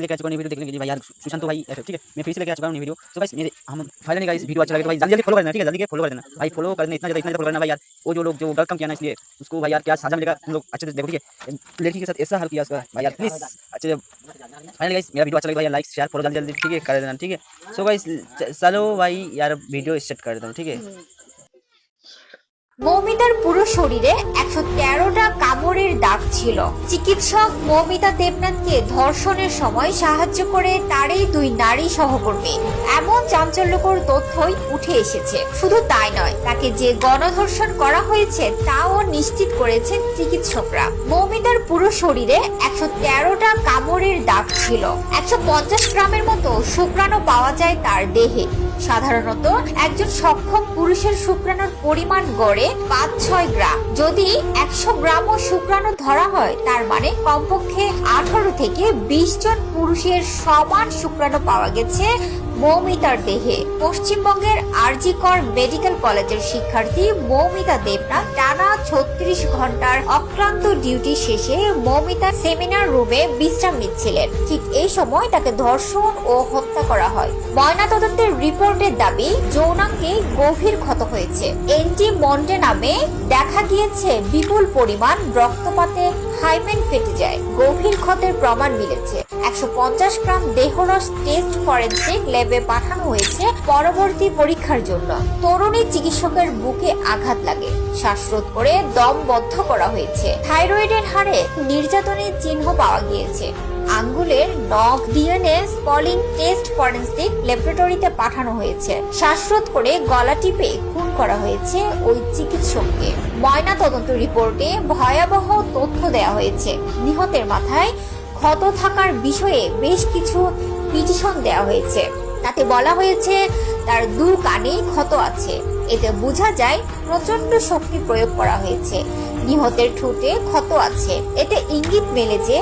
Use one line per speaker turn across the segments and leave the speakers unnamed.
लेके आ चुका हूँ वीडियो देखने के लिए भाई यार सुशांत भाई ठीक है मैं फिर से लेके आ चुका हूँ वीडियो। तो भाई मेरे हम फाइनली गाइस वीडियो अच्छा लगे तो भाई जल्दी फॉलो कर देना, ठीक है जल्दी फॉलो कर देना भाई, फॉलो करने इतना ज़्यादा फॉलो करना भाई यार। वो जो लोग जो गलत काम किया ना इसलिए उसको भाई यार क्या सजा मिलेगा तुम लोग अच्छे से देखो, ठीक है। लड़की के साथ ऐसा हाल किया उसका भाई यार, प्लीज़ अच्छे फाइनली गाइस मेरा वीडियो अच्छा लगे भाई यार लाइक शेयर फॉलो जल्दी जल्दी ठीक है कर देना, ठीक है। सो गाइस चलो भाई यार वीडियो स्टार्ट कर देता हूँ, ठीक है।
মৌমিতার পুরো শরীরে 113টা কামড়ের দাগ ছিল। চিকিৎসক মৌমিতা দেবনাথকে ধর্ষণের সময় সাহায্য করে তারই দুই নারী সহকর্মী। এমন চাঞ্চল্যকর তথ্যই উঠে এসেছে। শুধু তাই নয়, তাকে যে গণধর্ষণ করা হয়েছে তাও নিশ্চিত করেছেন চিকিৎসকরা। মৌমিতার পুরো শরীরে 113টা কামড়ের দাগ ছিল। 150 গ্রামের মতো শুক্রাণু পাওয়া যায় তার দেহে। সাধারণত একজন সক্ষম পুরুষের শুক্রাণুর পরিমাণ গড়ে 5-6 গ্রাম। যদি 100 গ্রামও শুক্রাণু ধরা হয় তার মানে কমপক্ষে 18 থেকে 20 জন পুরুষের সমান শুক্রাণু পাওয়া গেছে মৌমিতার দেহে। পশ্চিমবঙ্গের আরজি কর মেডিকেল কলেজের শিক্ষার্থী মৌমিতা দেবনাথ টানা 36 ঘন্টার অক্লান্ত ডিউটি শেষে মৌমিতার সেমিনার রুমে বিশ্রাম নিচ্ছিলেন। ঠিক এই সময় তাকে ধর্ষণ ও হত্যা করা হয়। ময়নাতদন্তের রিপোর্টের দাবি যৌনাঙ্গে গভীর ক্ষত হয়েছে। এন্টি মন্টে নামে দেখা গিয়েছে বিপুল পরিমাণ রক্তপাতে হাইমেন ফেটে যায়। গভীর ক্ষতের প্রমাণ মিলেছে। 150 গ্রাম দেহরস টেস্ট ফরেনসিক ল্যাবে পাঠানো হয়েছে পরবর্তী পরীক্ষার জন্য। তরুণী চিকিৎসকের বুকে আঘাত লাগে, শ্বাসরোধ করে দম বন্ধ করা হয়েছে। থাইরয়েডের হাড়ে নির্যাতনের চিহ্ন পাওয়া গিয়েছে। আঙ্গুলের নখ ডিএনএ স্পলিং টেস্ট ফরেনসিক ল্যাবরেটরিতে পাঠানো হয়েছে। শ্বাসরোধ করে গলা টিপে খুন করা হয়েছে ওই চিকিৎসককে। ময়না তদন্ত রিপোর্টে ভয়াবহ তথ্য দেওয়া হয়েছে। নিহতের মাথায় ক্ষত থাকার বিষয়ে বেশ কিছু পিটিশন দেওয়া হয়েছে। তাতে বলা হয়েছে তার দু কানেই ক্ষত আছে। এতে বোঝা যায় প্রচন্ড শক্তি প্রয়োগ করা হয়েছে। নিহতের ঠোঁটে ক্ষত আছে। এতে ইঙ্গিত মেলে যে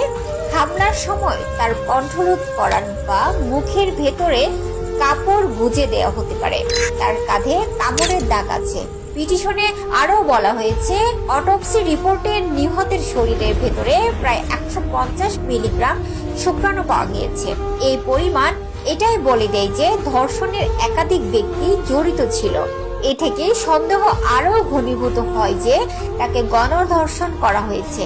হামলার সময় তার কণ্ঠরোধ করান বা মুখের ভেতরে কাপড় গুজে দেওয়া হতে পারে। তার কাঁধে কামড়ের দাগ আছে। পিটিশনে আরো বলা হয়েছে অটোপসি রিপোর্টে নিহতের শরীরের ভেতরে প্রায় 150 মিলিগ্রাম শুক্রাণু পাওয়া গিয়েছে। এই পরিমাণ এটাই বলে দেয় যে ধর্ষণের একাধিক ব্যক্তি জড়িত ছিল। এ থেকে সন্দেহ আরো ঘনীভূত হয় যে তাকে গণধর্ষণ করা হয়েছে।